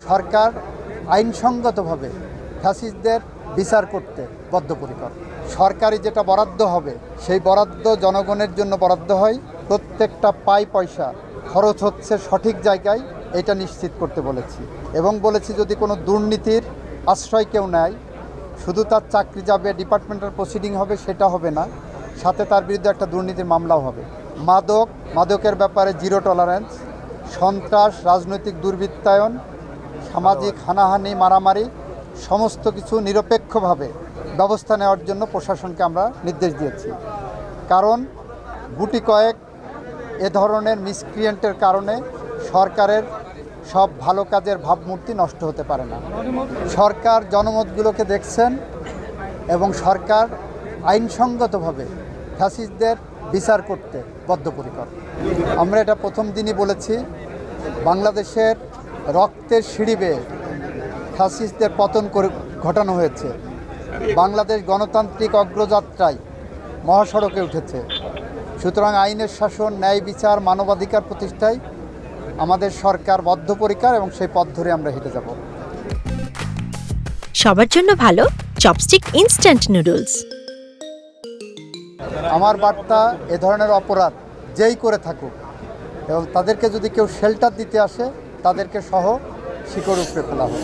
সরকার আইনসঙ্গতভাবে ফ্যাসিস্টদের বিচার করতে বদ্ধপরিকর। সরকারি যেটা বরাদ্দ হবে সেই বরাদ্দ জনগণের জন্য বরাদ্দ হয়, প্রত্যেকটা পয়সা খরচ হচ্ছে সঠিক জায়গায়, এটা নিশ্চিত করতে বলেছি। এবং বলেছি যদি কোনো দুর্নীতির আশ্রয় কেউ নেয়, শুধু তার চাকরি যাবে, ডিপার্টমেন্টাল প্রসিডিং হবে, সেটা হবে না, সাথে তার বিরুদ্ধে একটা দুর্নীতির মামলাও হবে। মাদকের ব্যাপারে জিরো টলারেন্স, সন্ত্রাস, রাজনৈতিক দুর্বৃত্তায়ন, সামাজিক হানাহানি, মারামারি, সমস্ত কিছু নিরপেক্ষভাবে ব্যবস্থা নেওয়ার জন্য প্রশাসনকে আমরা নির্দেশ দিয়েছি। কারণ গুটি কয়েক এ ধরনের মিসক্রিয়েন্টের কারণে সরকারের সব ভালো কাজের ভাবমূর্তি নষ্ট হতে পারে না। সরকার জনমতগুলোকে দেখছেন এবং সরকার আইনসঙ্গতভাবে ফ্যাসিস্টদের বিচার করতে বদ্ধপরিকর। আমরা এটা প্রথম দিনই বলেছি, বাংলাদেশের রক্তের সিঁড়ি বেয়ে ফ্যাসিস্টদের পতন ঘটানো হয়েছে। বাংলাদেশ গণতান্ত্রিক অগ্রযাত্রায় মহাসড়কে উঠেছে। সুতরাং আইনের শাসন, ন্যায় বিচার, মানবাধিকার প্রতিষ্ঠায় আমাদের সরকার বদ্ধপরিকর এবং সেই পথ ধরে আমরা হেঁটে যাব। সবার জন্য ভালো চপস্টিক ইনস্ট্যান্ট নুডলস। আমার বার্তা, এ ধরনের অপরাধ যেই করে থাকুক এবং তাদেরকে যদি কেউ শেল্টার দিতে আসে, তাদেরকে সহ শিকড় উপড়ে ফেলা হবে।